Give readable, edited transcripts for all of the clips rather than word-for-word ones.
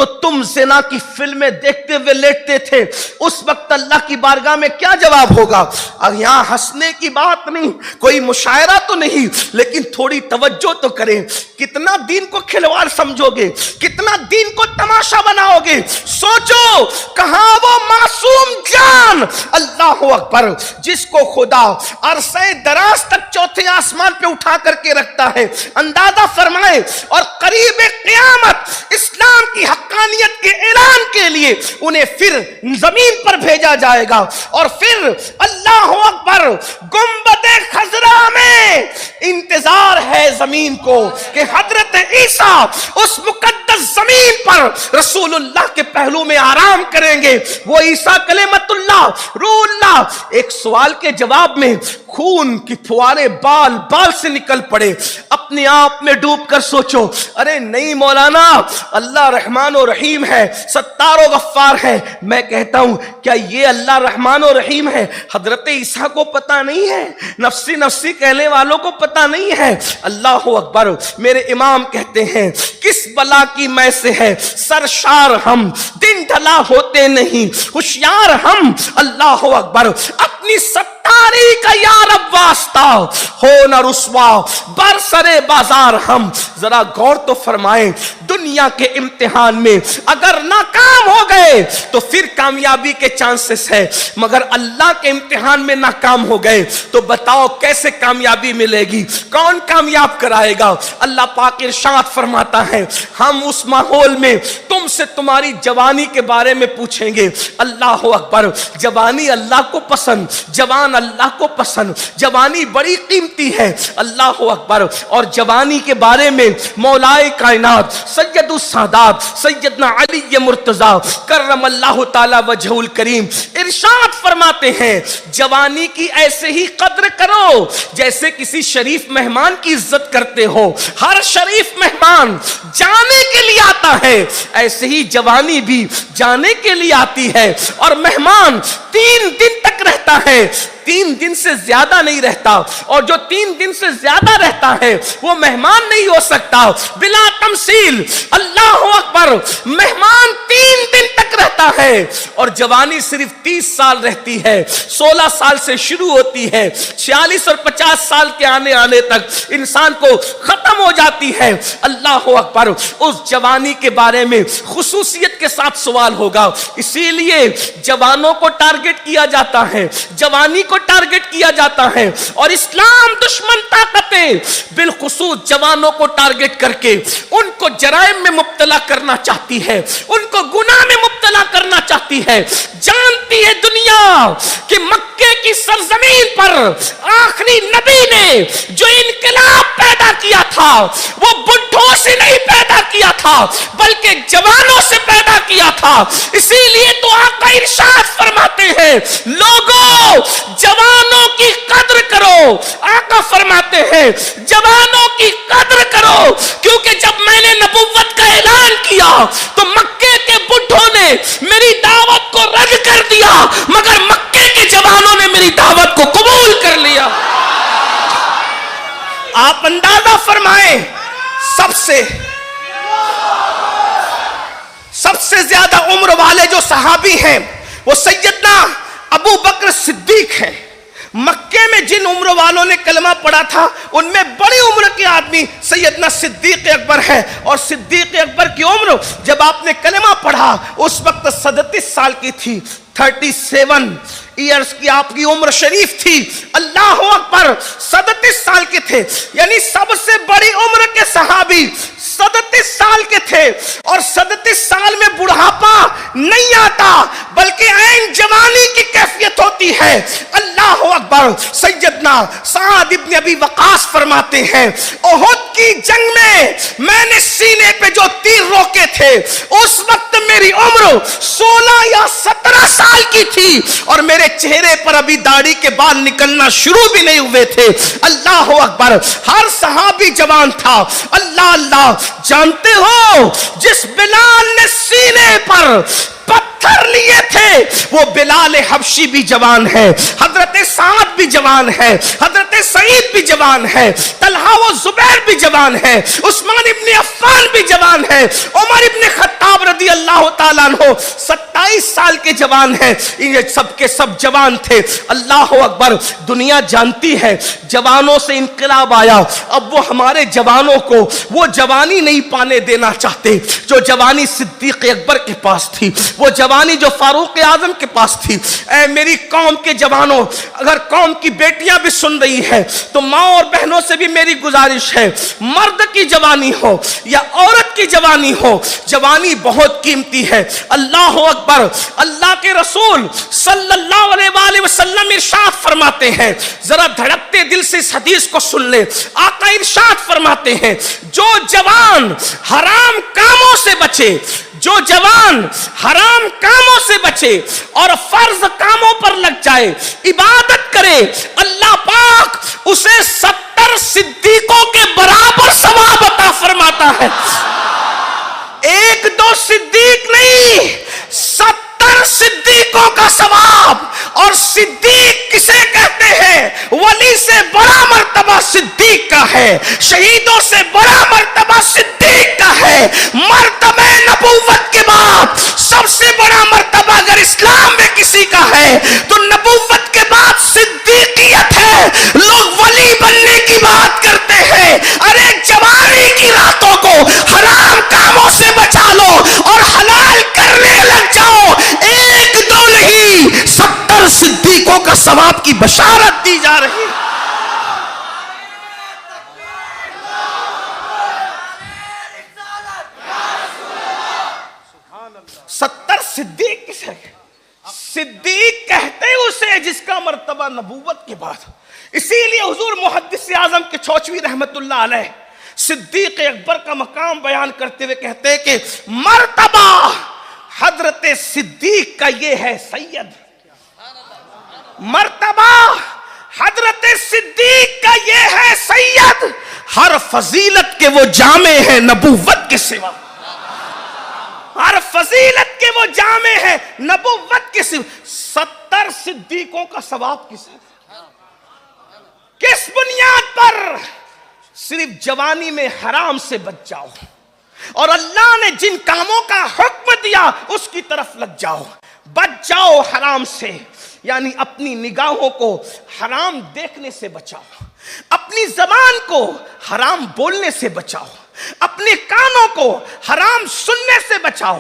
تو تم زنا کی فلمیں دیکھتے ہوئے لیٹتے تھے، اس وقت اللہ کی بارگاہ میں کیا جواب ہوگا؟ اب یہاں ہنسنے کی بات نہیں، کوئی مشاعرہ تو نہیں، لیکن تھوڑی توجہ تو کریں. کتنا دین کو کھلواڑ سمجھو گے، کتنا دین کو تماشا بناؤ گے؟ سوچو کہاں وہ معصوم جان، اللہ اکبر، جس کو خدا عرصہ دراز تک چوتھے آسمان پہ اٹھا کر کے رکھتا ہے. اندازہ فرمائے، اور قریب قیامت اسلام کی حقانیت کے اعلان کے لیے انہیں پھر زمین پر بھیجا جائے گا، اور پھر اللہ اکبر گنبد خضرا میں انتظار ہے زمین کو کہ حضرت عیسیٰ اس مقدس زمین پر رسول اللہ کے پہلو میں آرام کریں گے. وہ عیسیٰ کلمت اللہ روح اللہ. ایک سوال کے جواب میں خون کی فوارے بال بال سے نکل پڑے. اپنے آپ میں ڈوب کر سوچو، ارے نہیں مولانا، اللہ رحمان و رحیم ہے، ستار و غفار ہے. میں کہتا ہوں کیا یہ اللہ رحمان و رحیم ہے حضرت عیسیٰ کو پتا نہیں ہے؟ نفسی نفسی کہنے والوں کو پتا نہیں ہے؟ اللہ اکبر. میرے امام کہتے ہیں کس بلا کی میں سے ہے سرشار ہم، دن ڈھلا ہوتے نہیں ہوشیار ہم. اللہ اکبر. اپنی ستاری کا یا رب واسطہ ہو نہ رسوا برسرے بازار ہم. ذرا غور تو فرمائیں، دنیا کے امتحان میں اگر ناکام ہو گئے تو پھر کامیابی کے چانسز ہے، مگر اللہ کے امتحان میں ناکام ہو گئے تو بتاؤ کیسے کامیابی ملے گی؟ کون کامیاب کرائے گا؟ اللہ پاک ارشاد فرماتا ہے ہم اس ماحول میں تم سے تمہاری جوانی کے بارے میں پوچھیں گے. اللہ اکبر. جوانی اللہ کو پسند، جوان اللہ کو پسند، جوانی بڑی قیمتی ہے. اللہ اکبر. اور جوانی کے بارے میں مولائے کائنات سید السادات سیدنا علی مرتضیٰ کرم اللہ تعالی وجہ الکریم ارشاد فرماتے ہیں جوانی کی ایسے ہی قدر کرو جیسے کسی شریف مہمان کی عزت کرتے ہو. ہر شریف مہمان جانے کے لیے آتا ہے، ایسے ہی جوانی بھی جانے کے لیے آتی ہے. اور مہمان 3 دن تک رہتا ہے، 3 دن سے زیادہ نہیں رہتا، اور جو 3 دن سے زیادہ رہتا ہے وہ مہمان نہیں ہو سکتا. بلا تمثیل اللہ اکبر. مہمان 3 دن تک رہتا ہے، اور جوانی صرف 30 سال رہتی ہے. 16 سال سے شروع ہوتی ہے، 46 اور 50 سال کے آنے تک انسان کو ختم ہو جاتی ہے. اللہ اکبر. اس جوانی کے بارے میں خصوصیت کے ساتھ سوال ہوگا. اسی لیے جوانوں کو ٹارگٹ کیا جاتا ہے، جوانی کو ٹارگٹ کیا جاتا ہے، اور اسلام دشمن طاقتیں بالخصوص جوانوں کو ٹارگٹ کر کے ان کو جرائم میں مبتلا کرنا چاہتی ہے، ان کو گناہ میں مبتلا کرنا چاہتی ہے. جانتی ہے دنیا کہ مکے کی سرزمین پر آخری نبی نے جو انقلاب پیدا کیا تھا وہ بڈھوں سے نہیں پیدا کیا تھا بلکہ جوانوں سے پیدا کیا تھا. اسی لیے تو آقا ارشاد فرماتے ہیں لوگوں جوانوں کی قدر کرو. آقا فرماتے ہیں جوانوں کی قدر کرو، کیونکہ جب میں نے نبوت کا اعلان کیا تو مکے کے بڈھوں نے میری دعوت کو رد کر دیا، مگر مکے کے جوانوں نے میری دعوت کو قبول کر لیا. آپ اندازہ فرمائیں سب سے زیادہ عمر والے جو صحابی ہیں وہ سیدنا ابو بکر صدیق ہیں. مکے میں جن عمر والوں نے کلمہ پڑھا تھا ان میں بڑی عمر کے آدمی سیدنا صدیق اکبر ہے. اور صدیق اکبر کی عمر جب آپ نے کلمہ پڑھا اس وقت 37 سال کی تھی. 37 ایئرز کی آپ کی عمر شریف تھی. اللہ اکبر. 37 سال کے تھے، یعنی سب سے بڑی عمر کے صحابی 37 سال کے تھے. اور 37 سال میں بڑھاپا نہیں آتا بلکہ عین جوانی کی کیفیت ہوتی ہے. اللہ اکبر. سیدنا سعد ابن ابی وقاص فرماتے ہیں احد کی جنگ میں نے سینے پہ جو تیر روکے تھے اس وقت میری عمر 16 یا 17 سال کی تھی، اور میرے چہرے پر ابھی داڑھی کے بال نکلنا شروع بھی نہیں ہوئے تھے. اللہ اکبر. ہر صحابی جوان تھا. اللہ اللہ. جانتے ہو جس بلال نے سینے پر پتھر لیے تھے وہ بلال حبشی بھی جوان ہے، حضرت سعد بھی جوان ہے، حضرت سعید بھی جوان ہے، طلحہ و زبیر بھی جوان ہے، عثمان ابن عفان بھی جوان ہے، عمر ابن خطاب رضی اللہ تعالیٰ عنہ 27 سال کے جوان ہیں، یہ سب کے سب جوان تھے. اللہ اکبر. دنیا جانتی ہے جوانوں سے انقلاب آیا. اب وہ ہمارے جوانوں کو وہ جوانی نہیں پانے دینا چاہتے جو جوانی صدیق اکبر کے پاس تھی، وہ جوانی جو فاروق اعظم کے پاس تھی. اے میری قوم کے جوانوں، اگر قوم کی بیٹیاں بھی سن رہی ہیں تو ماں اور بہنوں سے بھی میری گزارش ہے، مرد کی جوانی ہو یا عورت کی جوانی ہو، جوانی بہت قیمتی ہے. اللہ اکبر. اللہ کے رسول صلی اللہ علیہ وآلہ وسلم ارشاد فرماتے ہیں، ذرا دھڑکتے دل سے اس حدیث کو سن لے. آقا ارشاد فرماتے ہیں، جو جوان حرام کاموں سے بچے، جو جوان حرام کاموں سے بچے اور فرض کاموں پر لگ جائے، عبادت کرے، اللہ پاک اسے 70 صدیقوں کے برابر ثواب عطا فرماتا ہے. ایک دو صدیق نہیں، 70 صدیقوں کا ثواب. اور صدیق کسے کہتے ہیں؟ ولی سے بڑا مرتبہ صدیق کا ہے، شہیدوں سے بڑا مرتبہ صدیق کا ہے. مرتبہ نبوت کے بعد سب سے بڑا مرتبہ اگر اسلام میں کسی کا ہے تو نبوت کے بعد صدیقیت ہے. لوگ ولی بننے کی بات کرتے ہیں، ارے جوانی کی راتوں کو حرام کاموں سے بچا لو اور حلال کرنے لگ جاؤ. ایک دو نہیں، 70 صدیقوں کا ثواب کی بشارت دی جا رہی ہے. 70 صدیق کسے؟ صدیق کہتے اسے جس کا مرتبہ نبوت کے بعد. اسی لیے حضور محدث اعظم کے چوچوی رحمت اللہ علیہ صدیق اکبر کا مقام بیان کرتے ہوئے کہتے ہیں کہ مرتبہ حضرت صدیق کا یہ ہے سید. مرتبہ حضرت صدیق کا یہ ہے سید. ہر فضیلت کے وہ جامع ہیں نبوت کے سوا. ہر فضیلت کے وہ جامع ہیں نبوت کے سوا. 70 صدیقوں کا ثواب کس ہے؟ کس بنیاد پر؟ صرف جوانی میں حرام سے بچ جاؤ اور اللہ نے جن کاموں کا حکم دیا اس کی طرف لگ جاؤ. بچ جاؤ حرام سے، یعنی اپنی نگاہوں کو حرام دیکھنے سے بچاؤ، اپنی زبان کو حرام بولنے سے بچاؤ، اپنے کانوں کو حرام سننے سے بچاؤ،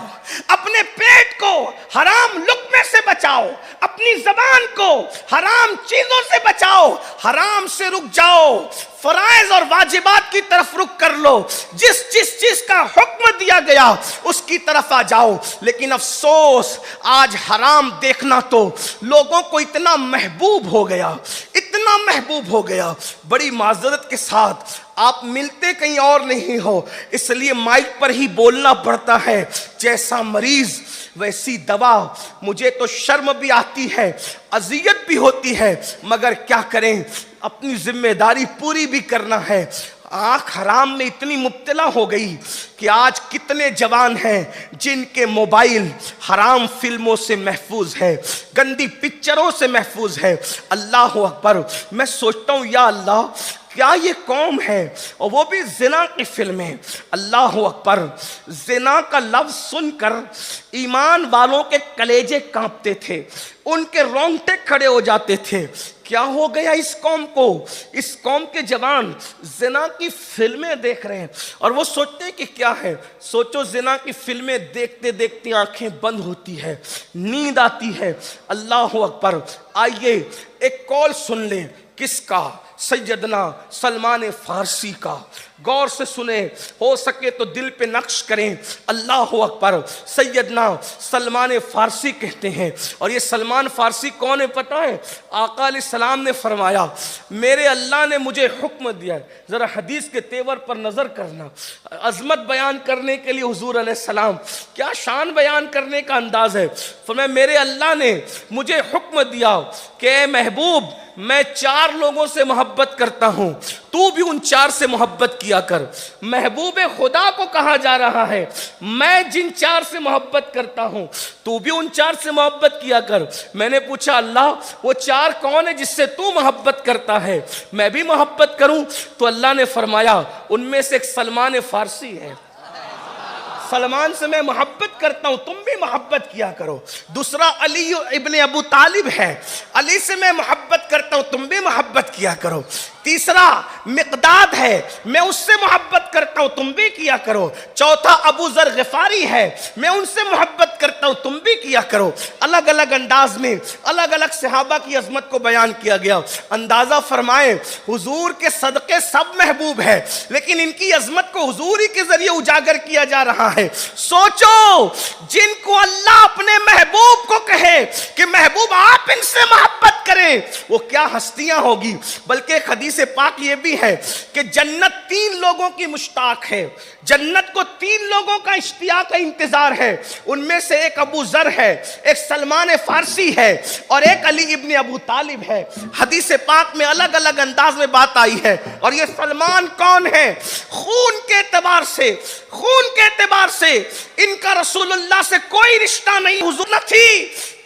اپنے پیٹ کو حرام لقمے سے بچاؤ، اپنی زبان کو حرام چیزوں سے بچاؤ. حرام سے رک جاؤ، فرائض اور واجبات کی طرف رک کر لو. جس چیز کا حکم دیا گیا اس کی طرف آ جاؤ. لیکن افسوس آج حرام دیکھنا تو لوگوں کو اتنا محبوب ہو گیا، اتنا محبوب ہو گیا. بڑی معذرت کے ساتھ آپ ملتے کہیں اور نہیں ہو، اس لیے مائک پر ہی بولنا پڑتا ہے. جیسا مریض ویسی دوا. مجھے تو شرم بھی آتی ہے، اذیت بھی ہوتی ہے، مگر کیا کریں، اپنی ذمہ داری پوری بھی کرنا ہے. آنکھ حرام میں اتنی مبتلا ہو گئی کہ آج کتنے جوان ہیں جن کے موبائل حرام فلموں سے محفوظ ہے، گندی پکچروں سے محفوظ ہے. اللہ اکبر. میں سوچتا ہوں یا اللہ کیا یہ قوم ہے، اور وہ بھی زنا کی فلمیں. اللہ اکبر. زنا کا لفظ سن کر ایمان والوں کے کلیجے کانپتے تھے، ان کے رونگٹے کھڑے ہو جاتے تھے. کیا ہو گیا اس قوم کو؟ اس قوم کے جوان زنا کی فلمیں دیکھ رہے ہیں اور وہ سوچتے ہیں کہ کیا ہے. سوچو زنا کی فلمیں دیکھتے دیکھتے آنکھیں بند ہوتی ہے، نیند آتی ہے. اللہ اکبر. آئیے ایک کال سن لیں. کس کا؟ سیدنا سلمان فارسی کا. غور سے سنیں، ہو سکے تو دل پہ نقش کریں. اللہ اکبر. سیدنا سلمان فارسی کہتے ہیں، اور یہ سلمان فارسی کون ہے پتہ ہے؟ آقا علیہ السلام نے فرمایا میرے اللہ نے مجھے حکم دیا ہے. ذرا حدیث کے تیور پر نظر کرنا. عظمت بیان کرنے کے لیے حضور علیہ السلام کیا شان بیان کرنے کا انداز ہے. فرمایا میرے اللہ نے مجھے حکم دیا کہ اے محبوب میں 4 لوگوں سے محبت کرتا ہوں، تو بھی ان 4 سے محبت کیا کر. محبوب خدا کو کہا جا رہا ہے میں جن 4 سے محبت کرتا ہوں تو بھی ان 4 سے محبت کیا کر. میں نے پوچھا اللہ وہ 4 کون ہے جس سے تو محبت کرتا ہے، میں بھی محبت کروں؟ تو اللہ نے فرمایا ان میں سے ایک سلمان فارسی ہے. سلمان سے میں محبت کرتا ہوں، تم بھی محبت کیا کرو. دوسرا علی ابن ابو طالب ہے, علی سے میں محبت کرتا ہوں, تم بھی محبت کیا کرو. تیسرا مقداد ہے, میں اس سے محبت کرتا ہوں, تم بھی کیا کرو. چوتھا ابو ذر غفاری ہے, میں ان سے محبت کرتا ہوں, تم بھی کیا کرو. الگ الگ انداز میں الگ الگ صحابہ کی عظمت کو بیان کیا گیا. اندازہ فرمائیں, حضور کے صدقے سب محبوب ہے, لیکن ان کی عظمت کو حضور ہی کے ذریعے اجاگر کیا جا رہا ہے. سوچو, جن کو اللہ اپنے محبوب کو کہے کہ محبوب آپ ان سے محبت کریں, وہ کیا ہستیاں ہوگی. بلکہ ایک حدیث پاک یہ بھی ہے کہ جنت 3 لوگوں کی مشتاق ہے, جنت کو 3 لوگوں کا اشتیاق کا انتظار ہے. ان میں سے ایک ابو ذر ہے, ایک سلمان فارسی ہے, اور ایک علی ابن ابو طالب ہے. حدیث پاک میں الگ الگ انداز میں بات آئی ہے. اور یہ سلمان کون ہے؟ خون کے اعتبار سے, خون کے اعتبار سے ان کا رسول اللہ سے کوئی رشتہ نہیں, حضور نہ تھی.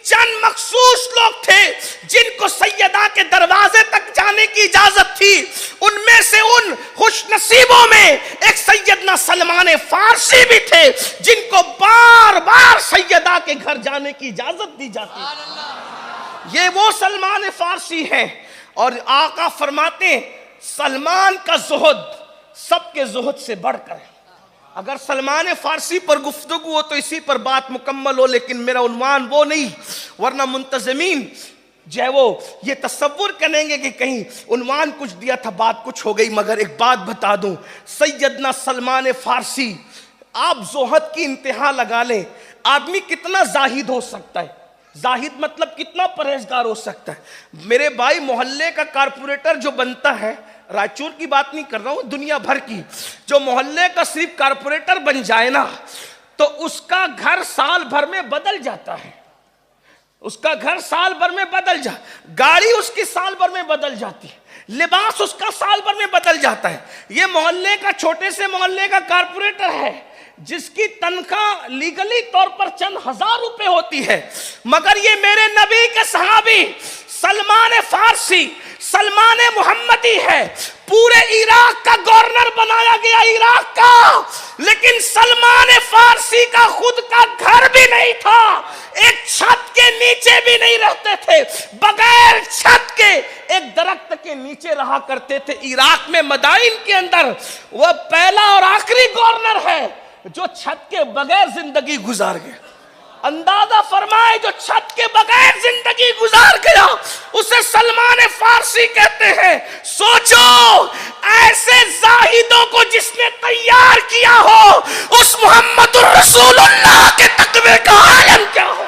چند مخصوص لوگ تھے جن کو سیدہ کے دروازے تک جانے کی اجازت تھی. ان میں سے ان خوش نصیبوں میں ایک سیدنا سلمان فارسی بھی تھے جن کو بار بار سیدہ کے گھر جانے کی اجازت دی جاتی. یہ وہ سلمان فارسی ہیں. اور آقا فرماتے ہیں سلمان کا زہد سب کے زہد سے بڑھ کر ہے. اگر سلمان فارسی پر گفتگو ہو تو اسی پر بات مکمل ہو, لیکن میرا عنوان وہ نہیں, ورنہ منتظمین جو ہے وہ یہ تصور کریں گے کہ کہیں عنوان کچھ دیا تھا بات کچھ ہو گئی. مگر ایک بات بتا دوں, سیدنا سلمان فارسی, آپ زہد کی انتہا لگا لیں, آدمی کتنا زاہد ہو سکتا ہے, زاہد مطلب کتنا پرہیزگار ہو سکتا ہے. میرے بھائی, محلے کا کارپوریٹر جو بنتا ہے, رائچور کی بات نہیں کر رہا ہوں, دنیا بھر کی, جو محلے کا صرف کارپوریٹر بن جائے نا تو اس کا گھر سال بھر میں بدل جاتا ہے. اس کا گھر سال بھر میں بدل گاڑی اس کی سال بھر میں بدل جاتی ہے, لباس اس کا سال بھر میں بدل جاتا ہے. یہ محلے کا, چھوٹے سے محلے کا کارپوریٹر ہے جس کی تنخواہ لیگلی طور پر چند ہزار روپے ہوتی ہے, مگر یہ میرے نبی کے صحابی سلمان فارسی, سلمان محمدی ہے, پورے عراق کا گورنر بنایا گیا, عراق کا, لیکن سلمان فارسی کا خود کا گھر بھی نہیں تھا, ایک چھت کے نیچے بھی نہیں رہتے تھے, بغیر چھت کے ایک درخت کے نیچے رہا کرتے تھے. عراق میں مدائن کے اندر وہ پہلا اور آخری گورنر ہے جو چھت کے بغیر زندگی گزار گیا. اندازہ فرمائے, جو چھت کے بغیر زندگی گزار گیا اسے سلمان فارسی کہتے ہیں. سوچو, ایسے زاہدوں کو جس نے تیار کیا ہو, اس محمد الرسول اللہ کے تقوی کا عالم کیا ہو,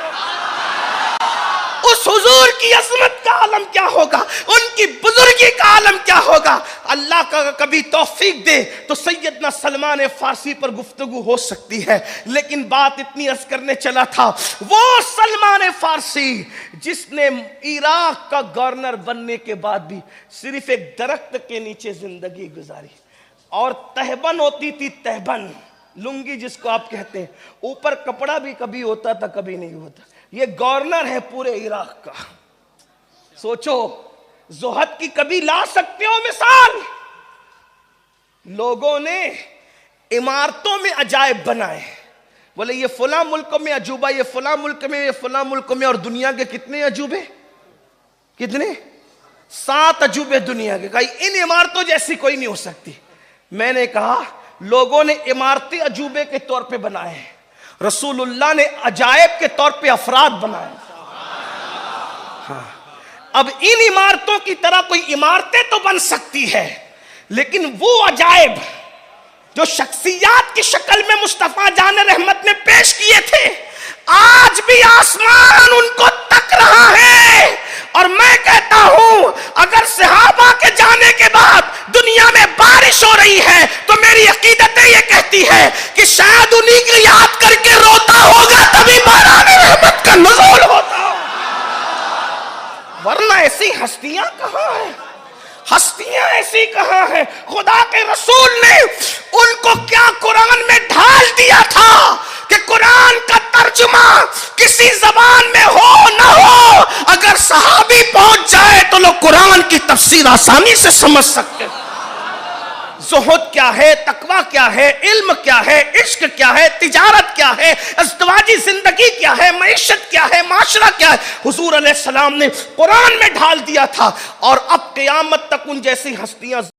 اس حضور کی عظمت کا عالم کیا ہوگا, ان کی بزرگی کا عالم کیا ہوگا. اللہ کا کبھی توفیق دے تو سیدنا سلمان فارسی پر گفتگو ہو سکتی ہے, لیکن بات اتنی عرض کرنے چلا تھا, وہ سلمان فارسی جس نے عراق کا گورنر بننے کے بعد بھی صرف ایک درخت کے نیچے زندگی گزاری, اور تہبند ہوتی تھی, تہبند لنگی جس کو آپ کہتے ہیں, اوپر کپڑا بھی کبھی ہوتا تھا کبھی نہیں ہوتا. یہ گورنر ہے پورے عراق کا. سوچو, زہد کی کبھی لا سکتے ہو مثال. لوگوں نے عمارتوں میں عجائب بنائے, بولے یہ فلاں ملک میں عجوبہ, یہ فلاں ملک میں, یہ فلاں ملک میں, اور دنیا کے کتنے عجوبے, کتنے 7 عجوبے دنیا کے. کہا ان عمارتوں جیسی کوئی نہیں ہو سکتی. میں نے کہا لوگوں نے عمارتیں عجوبے کے طور پہ بنائے ہیں, رسول اللہ نے عجائب کے طور پہ افراد بنائے. ہاں, اب ان عمارتوں کی طرح کوئی عمارتیں تو بن سکتی ہے, لیکن وہ عجائب جو شخصیات کی شکل میں مصطفیٰ جان رحمت نے پیش کیے تھے, آج بھی آسمان ان کو تک رہا ہے. اور میں کہتا ہوں اگر صحابہ کے جانے کے بعد دنیا میں بارش ہو رہی ہے تو میری عقیدت یہ کہتی ہے کہ شاید انہی کو یاد کر کے روتا ہوگا تبھی باران رحمت کا نزول ہوتا, ورنہ ایسی ہستیاں کہاں ہیں, ہستیاں ایسی کہاں ہیں. خدا کے رسول نے ان کو کیا قرآن میں ڈھال دیا تھا کہ قرآن کا ترجمہ کسی زبان میں ہو نہ ہو, اگر صحابی پہنچ جائے تو لوگ قرآن کی تفسیر آسانی سے سمجھ سکتے. زہد کیا ہے، تقوی کیا ہے، علم کیا ہے، عشق کیا ہے، تجارت کیا ہے، ازدواجی زندگی کیا ہے، معیشت کیا ہے، معاشرہ کیا ہے، حضور علیہ السلام نے قرآن میں ڈھال دیا تھا. اور اب قیامت تک ان جیسی ہستیاں